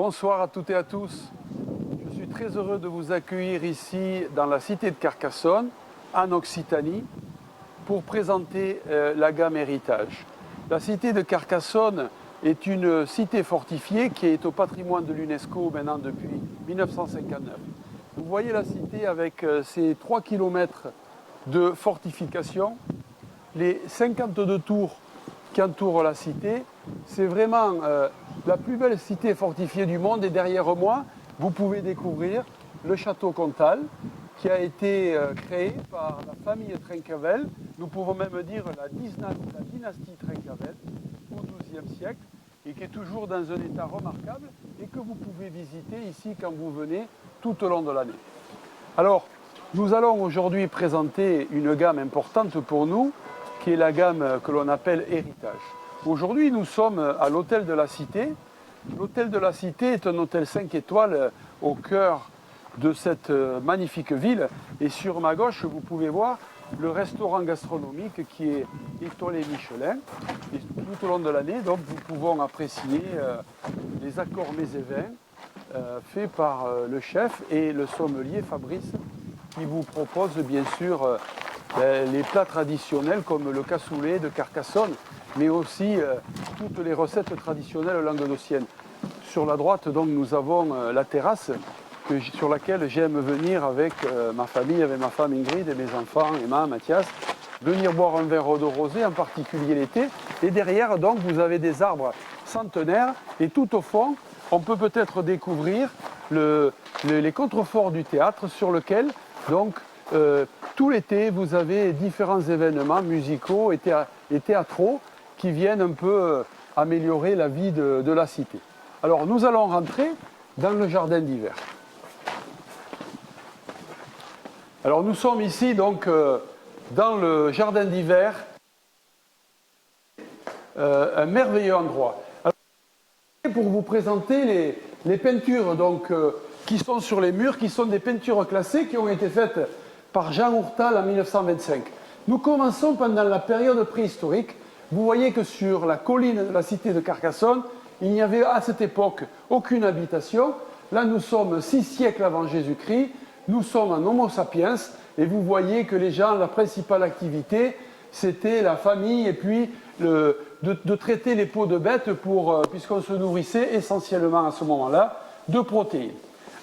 Bonsoir à toutes et à tous. Je suis très heureux de vous accueillir ici dans la cité de Carcassonne, en Occitanie, pour présenter la gamme Héritage. La cité de Carcassonne est une cité fortifiée qui est au patrimoine de l'UNESCO maintenant depuis 1959. Vous voyez la cité avec ses 3 km de fortification, les 52 tours qui entourent la cité. C'est vraiment la plus belle cité fortifiée du monde et derrière moi, vous pouvez découvrir le château Comtal qui a été créé par la famille Trencavel, nous pouvons même dire la dynastie Trencavel au XIIe siècle et qui est toujours dans un état remarquable et que vous pouvez visiter ici quand vous venez tout au long de l'année. Alors, nous allons aujourd'hui présenter une gamme importante pour nous qui est la gamme que l'on appelle Héritage. Aujourd'hui, nous sommes à l'hôtel de la Cité. L'hôtel de la Cité est un hôtel 5 étoiles au cœur de cette magnifique ville. Et sur ma gauche, vous pouvez voir le restaurant gastronomique qui est étoilé Michelin. Et tout au long de l'année, donc, nous pouvons apprécier les accords mets et vins faits par le chef et le sommelier Fabrice qui vous propose bien sûr les plats traditionnels comme le cassoulet de Carcassonne, mais aussi toutes les recettes traditionnelles languedociennes. Sur la droite, donc, nous avons la terrasse sur laquelle j'aime venir avec ma famille, avec ma femme Ingrid et mes enfants, Emma, Mathias, venir boire un verre de rosé, en particulier l'été. Et derrière, donc, vous avez des arbres centenaires. Et tout au fond, on peut peut-être découvrir les contreforts du théâtre sur lequel, donc, tout l'été, vous avez différents événements musicaux et théâtraux qui viennent un peu améliorer la vie de la cité. Alors, nous allons rentrer dans le jardin d'hiver. Alors, nous sommes ici, donc, dans le jardin d'hiver, un merveilleux endroit. Alors, pour vous présenter les peintures donc, qui sont sur les murs, qui sont des peintures classées qui ont été faites par Jean Hourtal en 1925. Nous commençons pendant la période préhistorique. Vous voyez que sur la colline de la cité de Carcassonne, il n'y avait à cette époque aucune habitation. Là, nous sommes 6 siècles avant Jésus-Christ. Nous sommes en Homo sapiens. Et vous voyez que les gens, la principale activité, c'était la famille et puis de traiter les peaux de bêtes puisqu'on se nourrissait essentiellement à ce moment-là de protéines.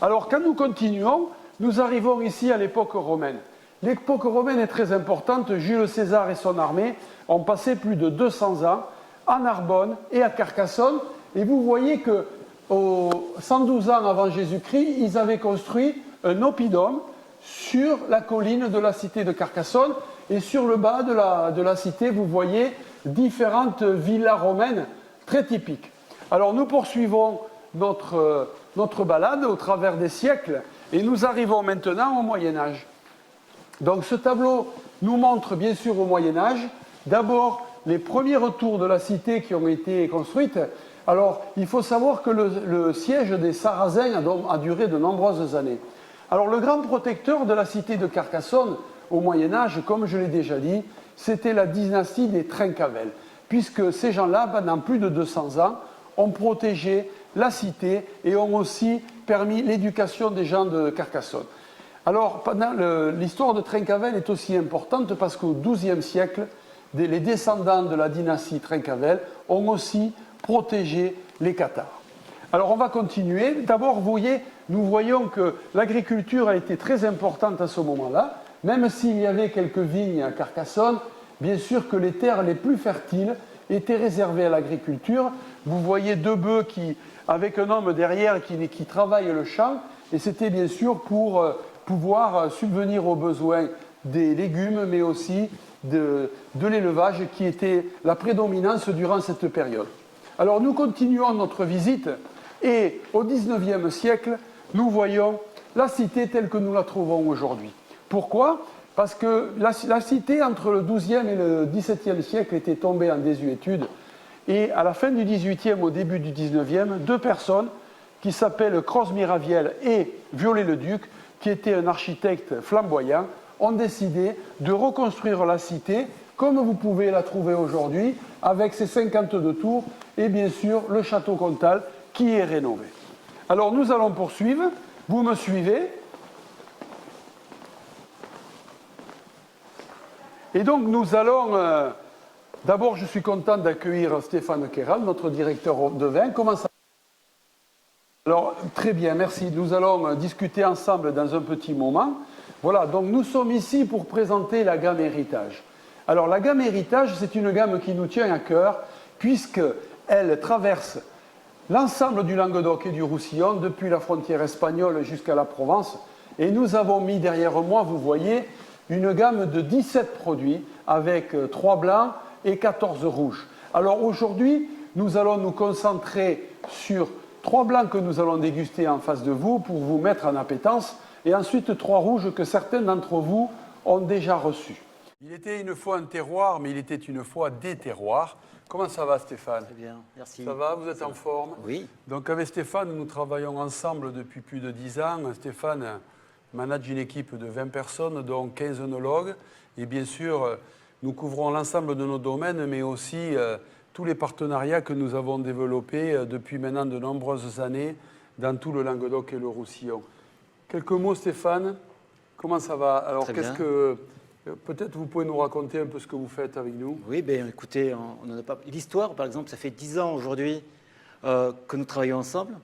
Alors, quand nous continuons, nous arrivons ici à l'époque romaine. L'époque romaine est très importante. Jules César et son armée ont passé plus de 200 ans à Narbonne et à Carcassonne. Et vous voyez que 112 ans avant Jésus-Christ, ils avaient construit un oppidum sur la colline de la cité de Carcassonne. Et sur le bas de la cité, vous voyez différentes villas romaines très typiques. Alors nous poursuivons notre balade au travers des siècles et nous arrivons maintenant au Moyen-Âge. Donc ce tableau nous montre bien sûr au Moyen-Âge, d'abord les premiers retours de la cité qui ont été construites. Alors il faut savoir que le siège des Sarrasins a duré de nombreuses années. Alors le grand protecteur de la cité de Carcassonne au Moyen-Âge, comme je l'ai déjà dit, c'était la dynastie des Trencavel, puisque ces gens-là, pendant plus de 200 ans, ont protégé la cité et ont aussi permis l'éducation des gens de Carcassonne. Alors, l'histoire de Trencavel est aussi importante parce qu'au XIIe siècle, les descendants de la dynastie Trencavel ont aussi protégé les Cathares. Alors, on va continuer. D'abord, nous voyons que l'agriculture a été très importante à ce moment-là, même s'il y avait quelques vignes à Carcassonne, bien sûr que les terres les plus fertiles étaient réservées à l'agriculture. Vous voyez 2 bœufs avec un homme derrière qui travaille le champ, et c'était bien sûr pour pouvoir subvenir aux besoins des légumes, mais aussi de l'élevage qui était la prédominance durant cette période. Alors nous continuons notre visite, et au XIXe siècle, nous voyons la cité telle que nous la trouvons aujourd'hui. Pourquoi ? Parce que la cité, entre le XIIe et le XVIIe siècle, était tombée en désuétude. Et à la fin du XVIIIe, au début du XIXe, 2 personnes qui s'appellent Cros-Miraviel et Viollet-le-Duc, qui était un architecte flamboyant, ont décidé de reconstruire la cité comme vous pouvez la trouver aujourd'hui, avec ses 52 tours et bien sûr le château Comtal qui est rénové. Alors nous allons poursuivre. Vous me suivez. Et donc nous allons... D'abord, je suis content d'accueillir Stéphane Kéral, notre directeur de vin. Comment ça va? Alors, très bien, merci. Nous allons discuter ensemble dans un petit moment. Voilà, donc nous sommes ici pour présenter la gamme Héritage. Alors, la gamme Héritage, c'est une gamme qui nous tient à cœur, puisqu'elle traverse l'ensemble du Languedoc et du Roussillon, depuis la frontière espagnole jusqu'à la Provence. Et nous avons mis derrière moi, vous voyez, une gamme de 17 produits, avec 3 blancs et 14 rouges. Alors aujourd'hui, nous allons nous concentrer sur 3 blancs que nous allons déguster en face de vous pour vous mettre en appétence, et ensuite 3 rouges que certains d'entre vous ont déjà reçus. Il était une fois un terroir, mais il était une fois des terroirs. Comment ça va, Stéphane? Très bien, merci. Ça va? Vous êtes en forme? Oui. Donc avec Stéphane, nous travaillons ensemble depuis plus de 10 ans. Stéphane manage une équipe de 20 personnes, dont 15 œnologues, et bien sûr, nous couvrons l'ensemble de nos domaines, mais aussi tous les partenariats que nous avons développés depuis maintenant de nombreuses années dans tout le Languedoc et le Roussillon. Quelques mots, Stéphane. Comment ça va? Alors, peut-être vous pouvez nous raconter un peu ce que vous faites avec nous? Oui, bien écoutez, on n'en a pas... L'histoire, par exemple, ça fait 10 ans aujourd'hui que nous travaillons ensemble.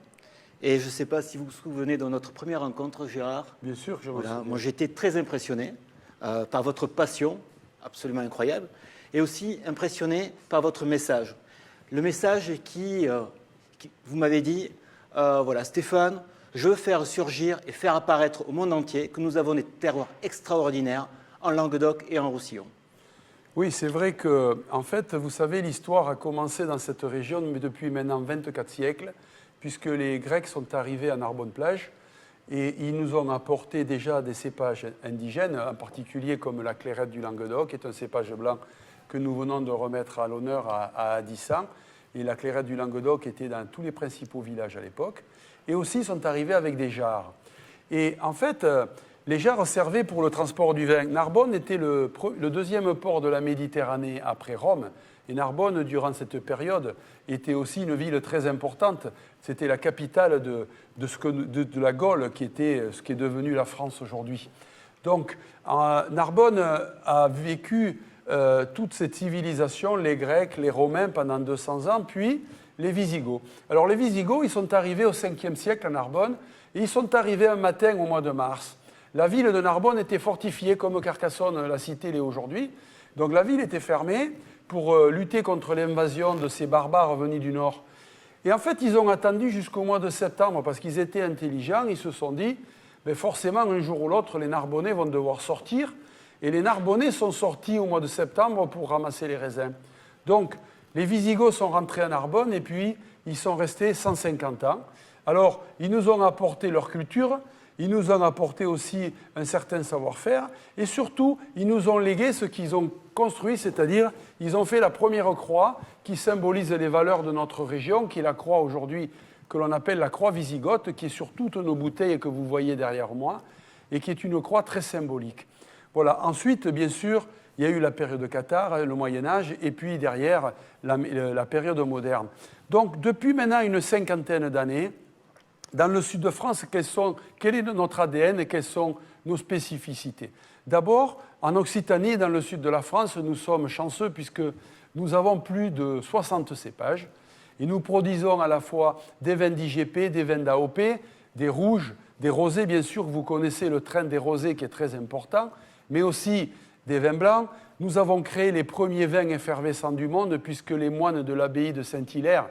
Et je ne sais pas si vous vous souvenez de notre première rencontre, Gérard. Bien sûr, je me souviens. Moi, j'étais très impressionné par votre passion, absolument incroyable, et aussi impressionné par votre message. Le message qui vous m'avez dit, voilà, Stéphane, je veux faire surgir et faire apparaître au monde entier que nous avons des terroirs extraordinaires en Languedoc et en Roussillon. Oui, c'est vrai que, en fait, vous savez, l'histoire a commencé dans cette région mais depuis maintenant 24 siècles, puisque les Grecs sont arrivés à Narbonne-Plage et ils nous ont apporté déjà des cépages indigènes, en particulier comme la clairette du Languedoc, qui est un cépage blanc que nous venons de remettre à l'honneur à Adissan. Et la clairette du Languedoc était dans tous les principaux villages à l'époque. Et aussi, ils sont arrivés avec des jarres. Et en fait, les jarres servaient pour le transport du vin. Narbonne était le deuxième port de la Méditerranée après Rome. Et Narbonne, durant cette période, était aussi une ville très importante. C'était la capitale de la Gaule, qui était ce qui est devenu la France aujourd'hui. Donc, Narbonne a vécu toute cette civilisation, les Grecs, les Romains pendant 200 ans, puis les Visigoths. Alors, les Visigoths, ils sont arrivés au 5e siècle à Narbonne, et ils sont arrivés un matin au mois de mars. La ville de Narbonne était fortifiée comme Carcassonne, la cité l'est aujourd'hui. Donc, la ville était fermée pour lutter contre l'invasion de ces barbares venus du nord. Et en fait, ils ont attendu jusqu'au mois de septembre parce qu'ils étaient intelligents. Ils se sont dit, ben forcément, un jour ou l'autre, les Narbonnais vont devoir sortir. Et les Narbonnais sont sortis au mois de septembre pour ramasser les raisins. Donc, les Visigoths sont rentrés à Narbonne et puis ils sont restés 150 ans. Alors, ils nous ont apporté leur culture, ils nous ont apporté aussi un certain savoir-faire et surtout, ils nous ont légué ce qu'ils ont construit, c'est-à-dire ils ont fait la première croix qui symbolise les valeurs de notre région, qui est la croix aujourd'hui que l'on appelle la croix Visigoth, qui est sur toutes nos bouteilles que vous voyez derrière moi et qui est une croix très symbolique. Voilà. Ensuite, bien sûr, il y a eu la période cathare, le Moyen-Âge, et puis derrière, la période moderne. Donc, depuis maintenant une cinquantaine d'années, dans le sud de France, quel est notre ADN et quelles sont nos spécificités? D'abord, en Occitanie, dans le sud de la France, nous sommes chanceux puisque nous avons plus de 60 cépages et nous produisons à la fois des vins d'IGP, des vins d'AOP, des rouges, des rosés, bien sûr, vous connaissez le train des rosés qui est très important, mais aussi des vins blancs. Nous avons créé les premiers vins effervescents du monde puisque les moines de l'abbaye de Saint-Hilaire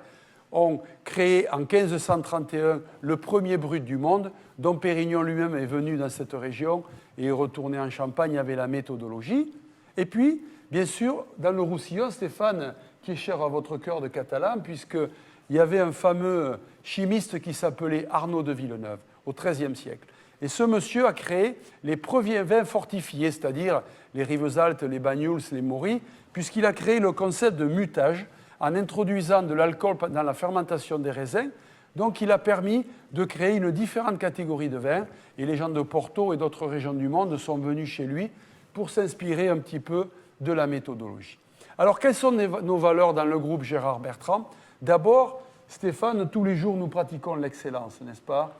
ont créé en 1531 le premier brut du monde, dont Pérignon lui-même est venu dans cette région et est retourné en Champagne avec la méthodologie. Et puis, bien sûr, dans le Roussillon, Stéphane, qui est cher à votre cœur de catalan, puisqu'il y avait un fameux chimiste qui s'appelait Arnaud de Villeneuve, au XIIIe siècle. Et ce monsieur a créé les premiers vins fortifiés, c'est-à-dire les Rivesaltes, les Banyuls, les Maury, puisqu'il a créé le concept de mutage, en introduisant de l'alcool dans la fermentation des raisins. Donc, il a permis de créer une différente catégorie de vins. Et les gens de Porto et d'autres régions du monde sont venus chez lui pour s'inspirer un petit peu de la méthodologie. Alors, quelles sont nos valeurs dans le groupe Gérard Bertrand? D'abord, Stéphane, tous les jours, nous pratiquons l'excellence, n'est-ce pas?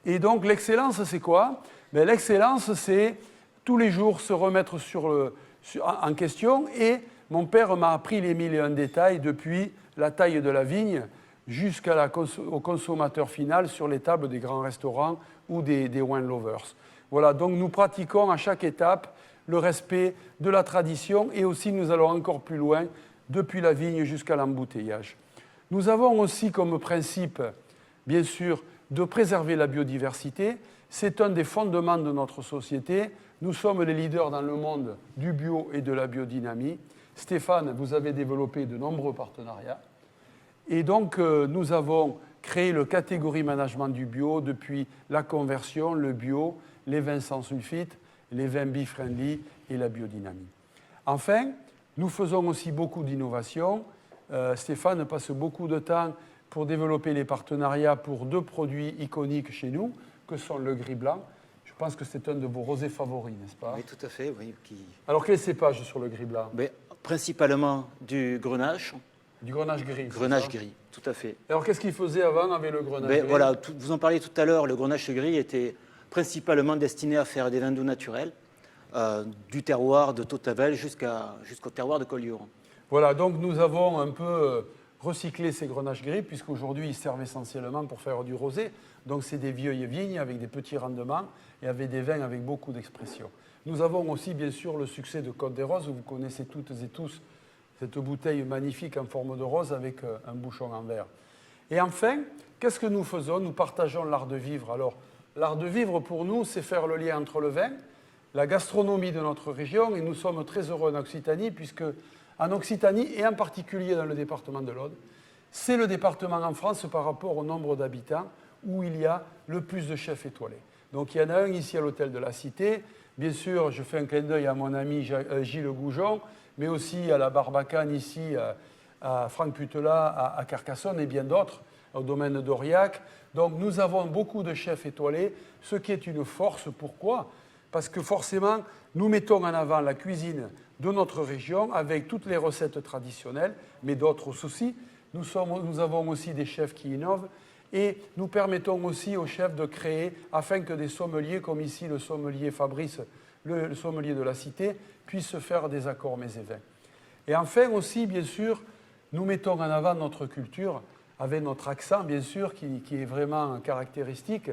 Et donc, l'excellence, c'est quoi? Ben, l'excellence, c'est tous les jours se remettre en question. Et mon père m'a appris les 1001 détails depuis la taille de la vigne jusqu'au consommateur final sur les tables des grands restaurants ou des wine lovers. Voilà, donc nous pratiquons à chaque étape le respect de la tradition et aussi nous allons encore plus loin depuis la vigne jusqu'à l'embouteillage. Nous avons aussi comme principe, bien sûr, de préserver la biodiversité. C'est un des fondements de notre société. Nous sommes les leaders dans le monde du bio et de la biodynamie. Stéphane, vous avez développé de nombreux partenariats. Et donc, nous avons créé le catégorie management du bio depuis la conversion, le bio, les vins sans sulfite, les vins bee-friendly et la biodynamie. Enfin, nous faisons aussi beaucoup d'innovation. Stéphane passe beaucoup de temps pour développer les partenariats pour 2 produits iconiques chez nous, que sont le gris blanc. Je pense que c'est un de vos rosés favoris, n'est-ce pas? Oui, tout à fait. Oui, Alors, quel cépage sur le gris blanc? Mais, principalement du grenache. Du grenache gris. Grenache gris, tout à fait. Alors, qu'est-ce qu'il faisait avant avec le grenache gris? Voilà, vous en parliez tout à l'heure, le grenache gris était principalement destiné à faire des vins doux naturels, du terroir de Tautavel jusqu'au terroir de Collioure. Voilà, donc nous avons un peu recyclé ces grenaches gris, puisqu'aujourd'hui ils servent essentiellement pour faire du rosé. Donc c'est des vieilles vignes avec des petits rendements et avec des vins avec beaucoup d'expression. Nous avons aussi bien sûr le succès de Côte des Roses, vous connaissez toutes et tous cette bouteille magnifique en forme de rose avec un bouchon en verre. Et enfin, qu'est-ce que nous faisons? Nous partageons l'art de vivre. Alors, l'art de vivre pour nous, c'est faire le lien entre le vin, la gastronomie de notre région, et nous sommes très heureux en Occitanie, puisque en Occitanie, et en particulier dans le département de l'Aude, c'est le département en France par rapport au nombre d'habitants où il y a le plus de chefs étoilés. Donc il y en a un ici à l'hôtel de la Cité. Bien sûr, je fais un clin d'œil à mon ami Gilles Goujon, mais aussi à la Barbacane ici, à Franck Putela, à Carcassonne et bien d'autres, au domaine d'Aurillac. Donc nous avons beaucoup de chefs étoilés, ce qui est une force. Pourquoi? Parce que forcément, nous mettons en avant la cuisine de notre région avec toutes les recettes traditionnelles, mais d'autres aussi. Nous avons aussi des chefs qui innovent et nous permettons aussi aux chefs de créer afin que des sommeliers, comme ici le sommelier Fabrice, le sommelier de la Cité, puissent faire des accords mets et vins. Et enfin aussi, bien sûr, nous mettons en avant notre culture avec notre accent, bien sûr, qui est vraiment caractéristique,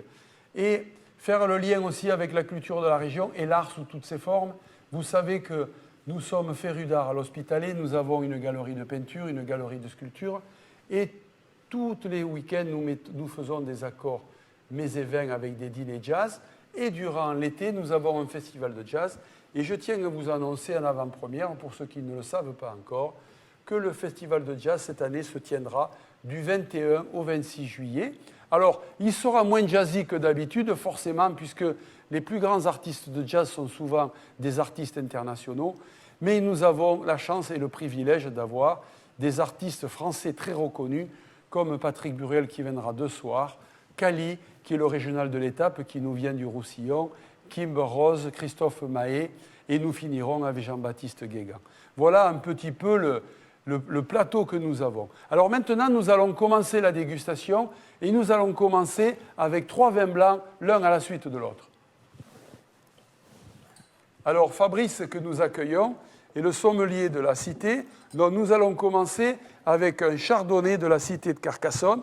et faire le lien aussi avec la culture de la région et l'art sous toutes ses formes. Vous savez que nous sommes férus d'art à l'Hospitalet, nous avons une galerie de peinture, une galerie de sculpture, et tous les week-ends, nous faisons des accords mets et vins avec des dîners jazz, et durant l'été, nous avons un festival de jazz, et je tiens à vous annoncer en avant-première, pour ceux qui ne le savent pas encore, que le festival de jazz cette année se tiendra du 21 au 26 juillet. Alors, il sera moins jazzy que d'habitude, forcément, puisque les plus grands artistes de jazz sont souvent des artistes internationaux, mais nous avons la chance et le privilège d'avoir des artistes français très reconnus, comme Patrick Buriel qui viendra 2 soirs, Cali, qui est le régional de l'étape, qui nous vient du Roussillon, Kimber Rose, Christophe Mahé, et nous finirons avec Jean-Baptiste Guégan. Voilà un petit peu le plateau que nous avons. Alors maintenant, nous allons commencer la dégustation, et nous allons commencer avec 3 vins blancs, l'un à la suite de l'autre. Alors Fabrice, que nous accueillons, est le sommelier de la Cité. Donc nous allons commencer avec un chardonnay de la Cité de Carcassonne,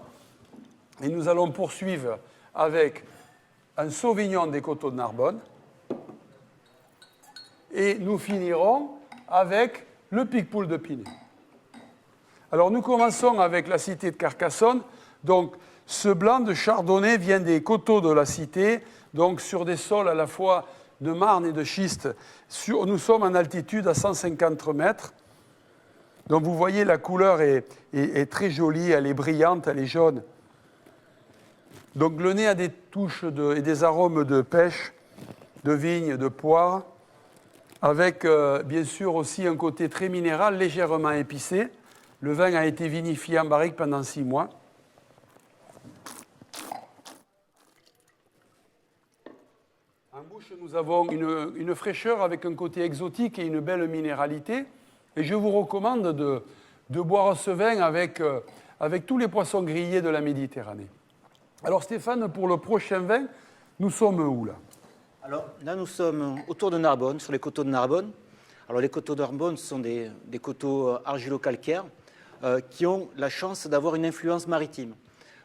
et nous allons poursuivre avec un sauvignon des coteaux de Narbonne, et nous finirons avec le Picpoul de Pinet. Alors nous commençons avec la Cité de Carcassonne. Donc ce blanc de chardonnay vient des coteaux de la Cité, donc sur des sols à la fois de marne et de schiste. Nous sommes en altitude à 150 mètres. Donc vous voyez, la couleur est très jolie, elle est brillante, elle est jaune. Donc le nez a des touches et des arômes de pêche, de vigne, de poire, avec bien sûr aussi un côté très minéral, légèrement épicé. Le vin a été vinifié en barrique pendant 6 mois. En bouche, nous avons une fraîcheur avec un côté exotique et une belle minéralité. Et je vous recommande de boire ce vin avec avec tous les poissons grillés de la Méditerranée. Alors Stéphane, pour le prochain vin, nous sommes où là? Alors là, nous sommes autour de Narbonne, sur les coteaux de Narbonne. Alors les coteaux de Narbonne sont des coteaux argilo-calcaires qui ont la chance d'avoir une influence maritime.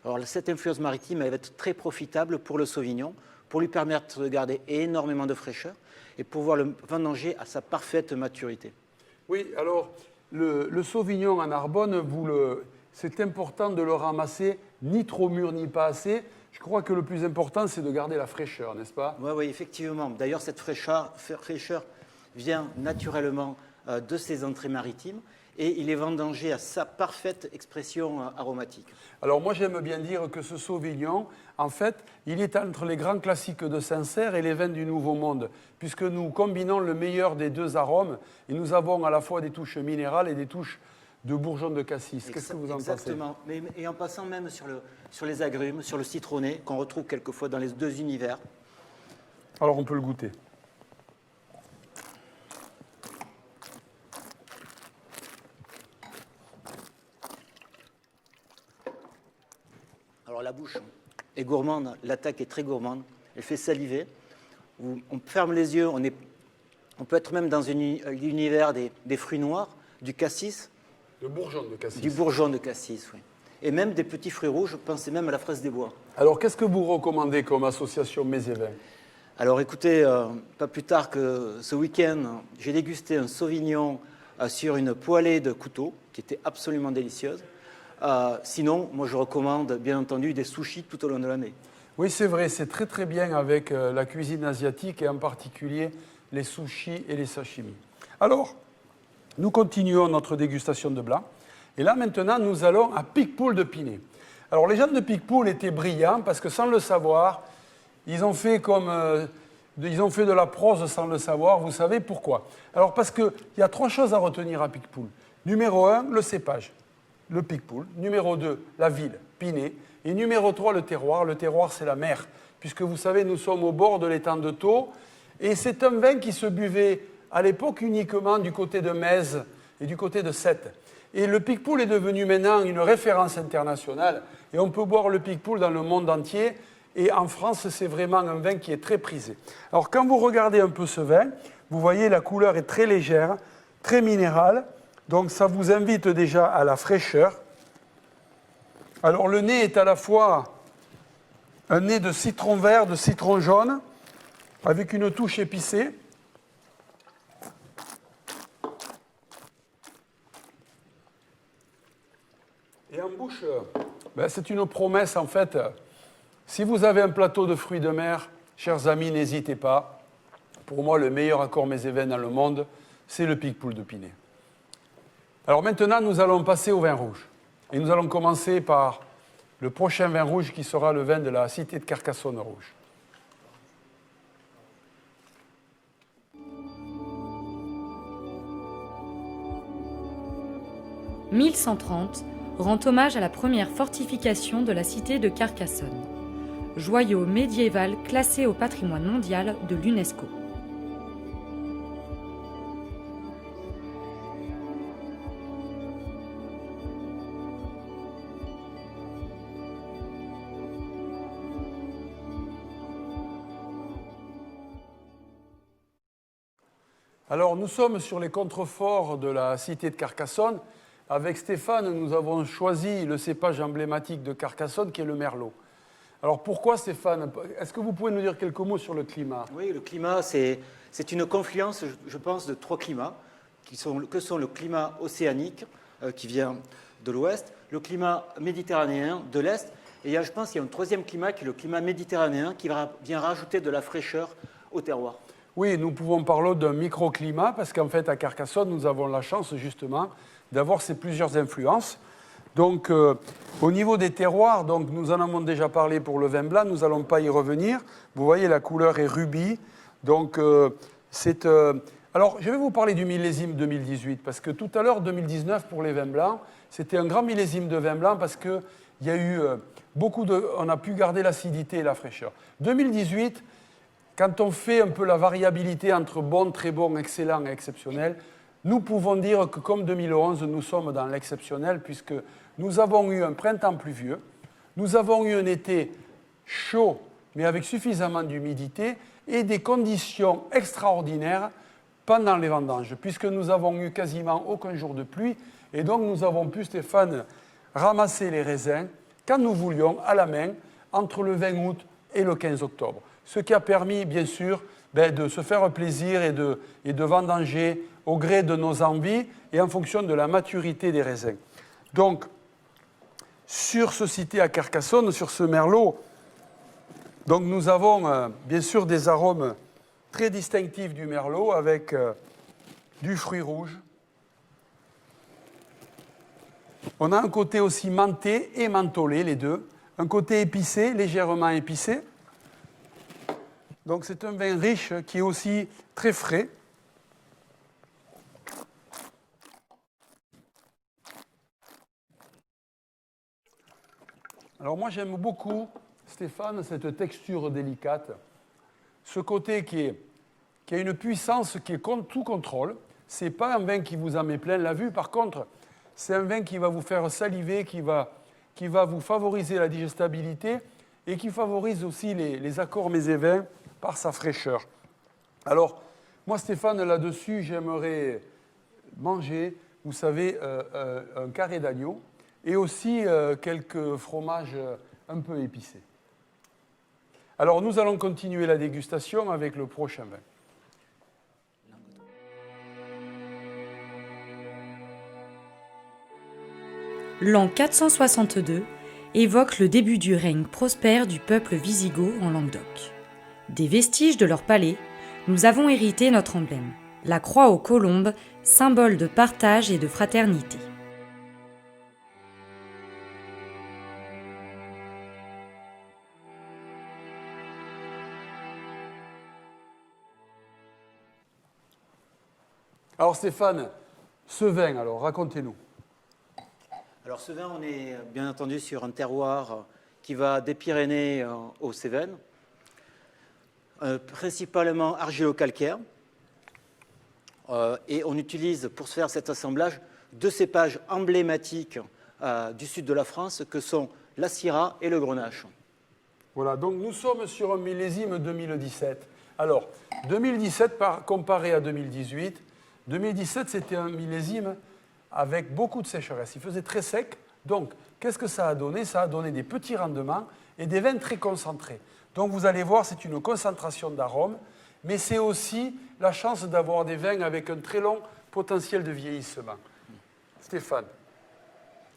Alors cette influence maritime, elle va être très profitable pour le Sauvignon, pour lui permettre de garder énormément de fraîcheur et pouvoir le vendanger à sa parfaite maturité. Oui, alors le Sauvignon en Narbonne, c'est important de le ramasser ni trop mûr ni pas assez. Je crois que le plus important, c'est de garder la fraîcheur, n'est-ce pas? Oui, oui, effectivement. D'ailleurs, cette fraîcheur vient naturellement de ces entrées maritimes et il est vendangé à sa parfaite expression aromatique. Alors moi, j'aime bien dire que ce Sauvignon, en fait, il est entre les grands classiques de Sancerre et les vins du Nouveau Monde, puisque nous combinons le meilleur des deux arômes et nous avons à la fois des touches minérales et des touches de bourgeon de cassis. Qu'est-ce que vous en pensez? Exactement. Et en passant même sur les agrumes, sur le citronné, qu'on retrouve quelquefois dans les deux univers. Alors on peut le goûter. Alors la bouche est gourmande, l'attaque est très gourmande, elle fait saliver. On ferme les yeux, on peut être même dans l'univers des fruits noirs, du cassis. Le bourgeon de cassis. Du bourgeon de cassis, oui. Et même des petits fruits rouges, je pensais même à la fraise des bois. Alors qu'est-ce que vous recommandez comme association mets et vins? Alors écoutez, pas plus tard que ce week-end, j'ai dégusté un Sauvignon sur une poêlée de couteau qui était absolument délicieuse. Sinon, moi je recommande bien entendu des sushis tout au long de l'année. Oui, c'est vrai, c'est très très bien avec la cuisine asiatique et en particulier les sushis et les sashimi. Alors, nous continuons notre dégustation de blanc. Et là, maintenant, nous allons à Picpoul de Pinet. Alors, les gens de Picpoul étaient brillants parce que, sans le savoir, ils ont fait de la prose sans le savoir. Vous savez pourquoi? Alors, parce qu'il y a 3 choses à retenir à Picpoul. Numéro 1, le cépage, le Picpoul. Numéro 2, la ville, Pinet. Et numéro 3, le terroir. Le terroir, c'est la mer. Puisque, vous savez, nous sommes au bord de l'étang de Thau. Et c'est un vin qui se buvait à l'époque uniquement du côté de Metz et du côté de Sète. Et le Picpoul est devenu maintenant une référence internationale et on peut boire le Picpoul dans le monde entier et en France, c'est vraiment un vin qui est très prisé. Alors quand vous regardez un peu ce vin, vous voyez la couleur est très légère, très minérale, donc ça vous invite déjà à la fraîcheur. Alors le nez est à la fois un nez de citron vert, de citron jaune, avec une touche épicée. Et en bouche, c'est une promesse en fait. Si vous avez un plateau de fruits de mer, chers amis, n'hésitez pas. Pour moi, le meilleur accord mets et vins dans le monde, c'est le Picpoul de Pinet. Alors maintenant, nous allons passer au vin rouge. Et nous allons commencer par le prochain vin rouge qui sera le vin de la cité de Carcassonne rouge. « 1130 rend hommage à la première fortification de la cité de Carcassonne, joyau médiéval classé au patrimoine mondial de l'UNESCO. Alors, nous sommes sur les contreforts de la cité de Carcassonne. Avec Stéphane, nous avons choisi le cépage emblématique de Carcassonne, qui est le Merlot. Alors, pourquoi, Stéphane? Est-ce que vous pouvez nous dire quelques mots sur le climat? Oui, le climat, c'est une confluence, je pense, de 3 climats, que sont le climat océanique, qui vient de l'ouest, le climat méditerranéen de l'est, et je pense qu'il y a un 3e climat, qui est le climat méditerranéen, qui vient rajouter de la fraîcheur au terroir. Oui, nous pouvons parler d'un microclimat, parce qu'en fait, à Carcassonne, nous avons la chance, justement, d'avoir ces plusieurs influences. Donc, au niveau des terroirs, donc, nous en avons déjà parlé pour le vin blanc, nous n'allons pas y revenir. Vous voyez, la couleur est rubis. Donc, alors, je vais vous parler du millésime 2018, parce que tout à l'heure, 2019, pour les vins blancs, c'était un grand millésime de vin blanc, parce qu'il y a eu on a pu garder l'acidité et la fraîcheur. 2018, quand on fait un peu la variabilité entre bon, très bon, excellent et exceptionnel, nous pouvons dire que comme 2011, nous sommes dans l'exceptionnel puisque nous avons eu un printemps pluvieux, nous avons eu un été chaud mais avec suffisamment d'humidité et des conditions extraordinaires pendant les vendanges, puisque nous avons eu quasiment aucun jour de pluie, et donc nous avons pu, Stéphane, ramasser les raisins quand nous voulions à la main entre le 20 août et le 15 octobre. Ce qui a permis, bien sûr, de se faire plaisir et de vendanger au gré de nos envies et en fonction de la maturité des raisins. Donc, sur ce cité à Carcassonne, sur ce merlot, donc nous avons bien sûr des arômes très distinctifs du merlot avec du fruit rouge. On a un côté aussi menté et mentholé, les deux. Un côté épicé, légèrement épicé. Donc c'est un vin riche qui est aussi très frais. Alors moi j'aime beaucoup, Stéphane, cette texture délicate, ce côté qui a une puissance qui est tout contrôle. Ce n'est pas un vin qui vous en met plein la vue, par contre, c'est un vin qui va vous faire saliver, qui va vous favoriser la digestibilité et qui favorise aussi les accords mésévins par sa fraîcheur. Alors, moi Stéphane, là-dessus, j'aimerais manger, vous savez, un carré d'agneau et aussi quelques fromages un peu épicés. Alors, nous allons continuer la dégustation avec le prochain vin. L'an 462 évoque le début du règne prospère du peuple wisigoth en Languedoc. Des vestiges de leur palais, nous avons hérité notre emblème, la croix aux colombes, symbole de partage et de fraternité. Alors Stéphane, ce vin, alors racontez-nous. Alors ce vin, on est bien entendu sur un terroir qui va des Pyrénées aux Cévennes, principalement argilo-calcaire. Et on utilise pour faire cet assemblage deux cépages emblématiques du sud de la France que sont la Syrah et le Grenache. Voilà, donc nous sommes sur un millésime 2017. Alors, 2017 comparé à 2018, 2017 c'était un millésime avec beaucoup de sécheresse. Il faisait très sec, donc qu'est-ce que ça a donné? Ça a donné des petits rendements et des vins très concentrés. Donc vous allez voir, c'est une concentration d'arômes, mais c'est aussi la chance d'avoir des vins avec un très long potentiel de vieillissement. Stéphane.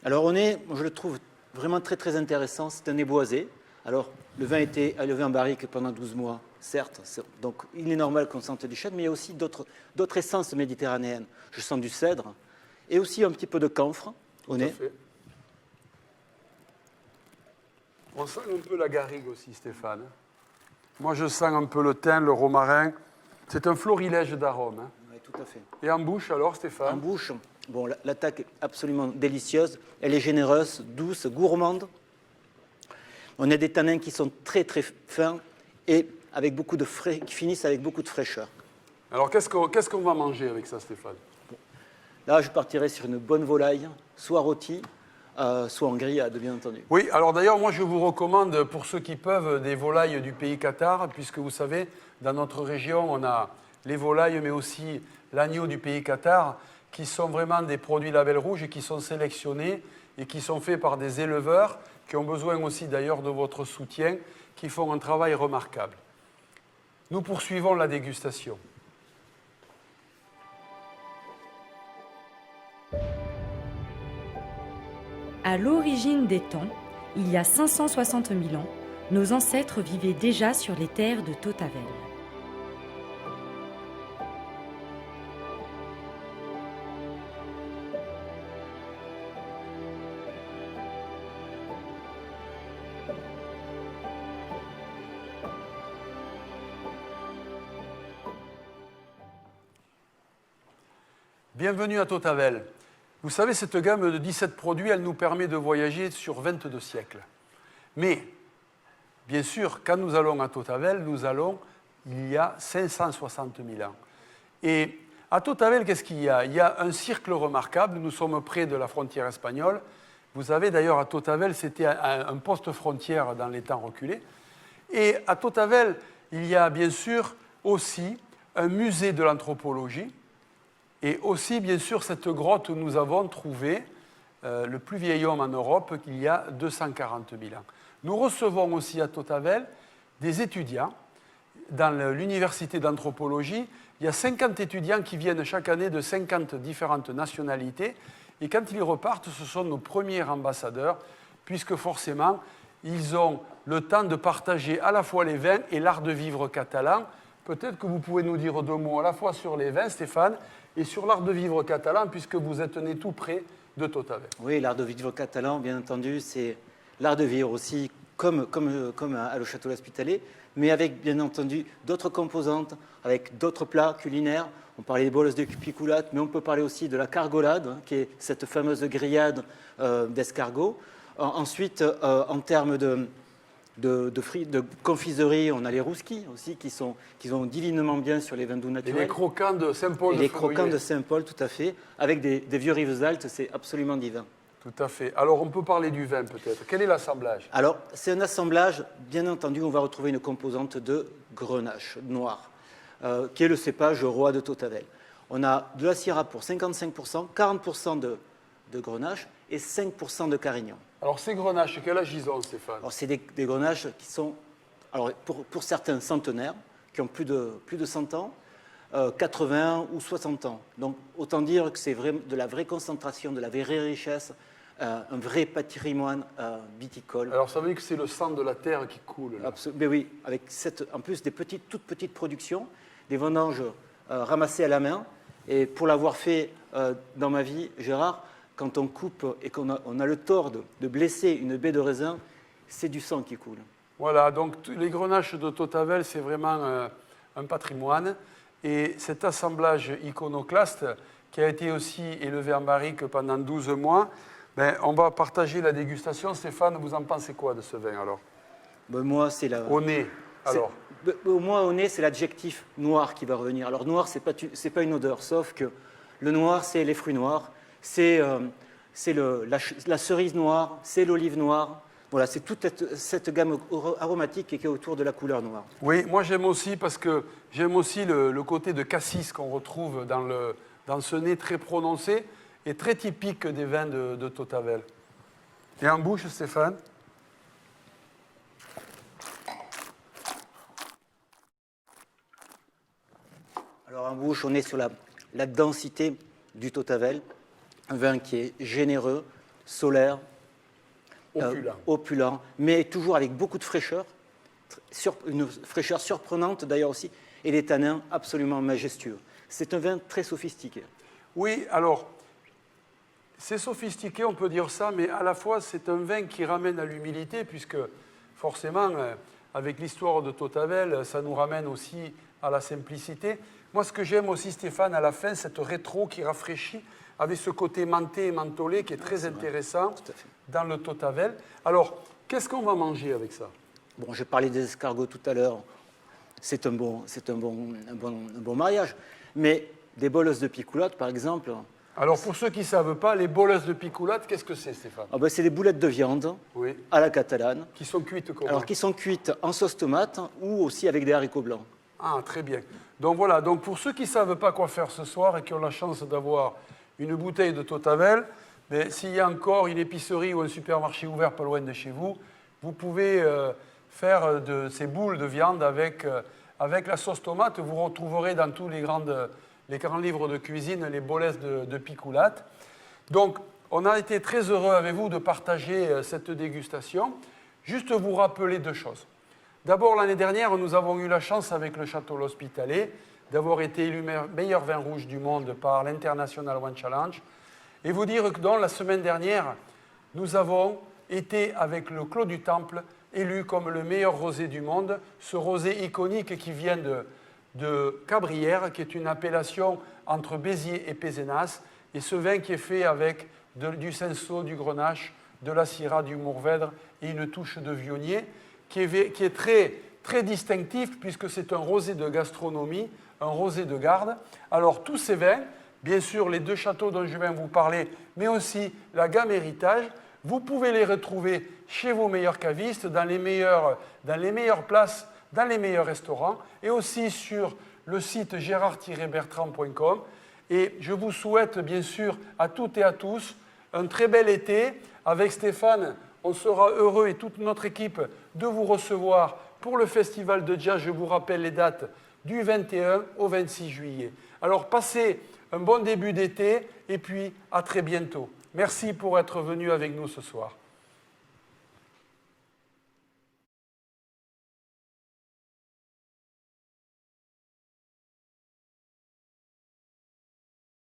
Alors je le trouve vraiment très très intéressant, c'est un nez boisé. Alors le vin était élevé en barrique pendant 12 mois, certes, donc il est normal qu'on sente du chêne, mais il y a aussi d'autres essences méditerranéennes. Je sens du cèdre et aussi un petit peu de camphre au nez. On sent un peu la garrigue aussi, Stéphane. Moi, je sens un peu le thym, le romarin. C'est un florilège d'arômes. Hein. Oui, tout à fait. Et en bouche, alors, Stéphane? En bouche, bon, l'attaque est absolument délicieuse. Elle est généreuse, douce, gourmande. On a des tanins qui sont très, très fins et avec beaucoup de qui finissent avec beaucoup de fraîcheur. Alors, qu'est-ce qu'on va manger avec ça, Stéphane? Là, je partirai sur une bonne volaille, soit rôtie, soit en grillade, bien entendu. Oui, alors d'ailleurs, moi, je vous recommande, pour ceux qui peuvent, des volailles du pays Qatar, puisque vous savez, dans notre région, on a les volailles, mais aussi l'agneau du pays Qatar, qui sont vraiment des produits label rouge et qui sont sélectionnés et qui sont faits par des éleveurs qui ont besoin aussi d'ailleurs de votre soutien, qui font un travail remarquable. Nous poursuivons la dégustation. À l'origine des temps, il y a 560 000 ans, nos ancêtres vivaient déjà sur les terres de Tautavel. Bienvenue à Tautavel. Vous savez, cette gamme de 17 produits, elle nous permet de voyager sur 22 siècles. Mais, bien sûr, quand nous allons à Tautavel, nous allons il y a 560 000 ans. Et À Totavel, qu'est-ce qu'il y a? Il y a un cirque remarquable. Nous sommes près de la frontière espagnole. Vous savez d'ailleurs, à Totavel, c'était un poste frontière dans les temps reculés. Et à Totavel, il y a bien sûr aussi un musée de l'anthropologie et aussi bien sûr cette grotte où nous avons trouvé le plus vieil homme en Europe qu'il y a 240 000 ans. Nous recevons aussi à Totavel des étudiants. Dans l'université d'anthropologie, il y a 50 étudiants qui viennent chaque année de 50 différentes nationalités. Et quand ils repartent, ce sont nos premiers ambassadeurs, puisque forcément, ils ont le temps de partager à la fois les vins et l'art de vivre catalan. Peut-être que vous pouvez nous dire 2 mots à la fois sur les vins, Stéphane, et sur l'art de vivre catalan, puisque vous êtes né tout près de Totavel. Oui, l'art de vivre catalan, bien entendu, c'est l'art de vivre aussi, comme à le Château L'Hospitalet, mais avec, bien entendu, d'autres composantes, avec d'autres plats culinaires. On parlait des boles de picoulate, mais on peut parler aussi de la cargolade, qui est cette fameuse grillade d'escargot. Ensuite, en termes de confiserie, on a les rouskis aussi, qui vont divinement bien sur les vins doux naturels. Et les croquants de Saint-Paul. Les croquants de Saint-Paul, tout à fait, avec des vieux Rivesaltes, c'est absolument divin. Tout à fait. Alors, on peut parler du vin, peut-être. Quel est l'assemblage? Alors, c'est un assemblage, bien entendu, on va retrouver une composante de grenache noir, qui est le cépage roi de Totavel. On a de la Syrah pour 55%, 40% de grenache et 5% de carignan. Alors, ces grenaches, quel âge ils ont, Stéphane? Alors, c'est des grenaches qui sont, alors, pour certains, centenaires, qui ont plus de 100 ans, 80 ou 60 ans. Donc, autant dire que c'est de la vraie concentration, de la vraie richesse, un vrai patrimoine viticole. Alors, ça veut dire que c'est le sang de la terre qui coule, là. Mais oui, avec en plus des toutes petites productions, des vendanges ramassées à la main. Et pour l'avoir fait dans ma vie, Gérard, quand on coupe et qu'on a le tort de blesser une baie de raisin, c'est du sang qui coule. Voilà, donc les grenaches de Totavel, c'est vraiment un patrimoine. Et cet assemblage iconoclaste, qui a été aussi élevé en barrique pendant 12 mois, ben, on va partager la dégustation. Stéphane, vous en pensez quoi de ce vin, alors? Ben, moi, c'est la... Au nez, alors? Moi, au nez, c'est l'adjectif noir qui va revenir. Alors, noir, c'est pas une odeur, sauf que le noir, c'est les fruits noirs, c'est la cerise noire, c'est l'olive noire. Voilà, c'est toute cette gamme aromatique qui est autour de la couleur noire. Oui, moi j'aime aussi parce que j'aime aussi le côté de cassis qu'on retrouve dans ce nez très prononcé et très typique des vins de Totavel. Et en bouche, Stéphane? Alors en bouche, on est sur la densité du Totavel, un vin qui est généreux, solaire, opulent, mais toujours avec beaucoup de fraîcheur, une fraîcheur surprenante d'ailleurs aussi, et des tanins absolument majestueux. C'est un vin très sophistiqué. Oui, alors, c'est sophistiqué, on peut dire ça, mais à la fois c'est un vin qui ramène à l'humilité, puisque forcément, avec l'histoire de Totavel, ça nous ramène aussi à la simplicité. Moi, ce que j'aime aussi, Stéphane, à la fin, cette rétro qui rafraîchit, avec ce côté menté et mentholé qui est très intéressant dans le Totavel. Alors, qu'est-ce qu'on va manger avec ça? Bon, j'ai parlé des escargots tout à l'heure. C'est un bon mariage. Mais des bolos de picoulate, par exemple. Alors, pour ceux qui ne savent pas, les bolos de picoulate, qu'est-ce que c'est, Stéphane? Ah ben, c'est des boulettes de viande à la catalane. Qui sont cuites comment? Alors, qui sont cuites en sauce tomate ou aussi avec des haricots blancs. Ah, très bien. Donc voilà, donc pour ceux qui ne savent pas quoi faire ce soir et qui ont la chance d'avoir une bouteille de Totavel, mais s'il y a encore une épicerie ou un supermarché ouvert pas loin de chez vous, vous pouvez faire de ces boules de viande avec la sauce tomate. Vous retrouverez dans tous les grands livres de cuisine les boles de picoulate. Donc, on a été très heureux avec vous de partager cette dégustation. Juste vous rappeler 2 choses. D'abord, l'année dernière, nous avons eu la chance avec le Château L'Hospitalet d'avoir été élu meilleur vin rouge du monde par l'International Wine Challenge. Et vous dire que dans la semaine dernière, nous avons été avec le Clos du Temple élu comme le meilleur rosé du monde, ce rosé iconique qui vient de Cabrières, qui est une appellation entre Béziers et Pézenas, et ce vin qui est fait avec du cinsault, du grenache, de la syrah, du mourvèdre et une touche de vionnier, qui est très très distinctif puisque c'est un rosé de gastronomie, un rosé de garde. Alors tous ces vins, bien sûr les 2 châteaux dont je viens vous parler, mais aussi la gamme héritage, vous pouvez les retrouver chez vos meilleurs cavistes, dans les meilleures places, dans les meilleurs restaurants, et aussi sur le site gérard-bertrand.com. Et je vous souhaite bien sûr à toutes et à tous un très bel été. Avec Stéphane, on sera heureux et toute notre équipe de vous recevoir pour le festival de jazz. Je vous rappelle les dates du 21 au 26 juillet. Alors passez un bon début d'été et puis à très bientôt. Merci pour être venu avec nous ce soir.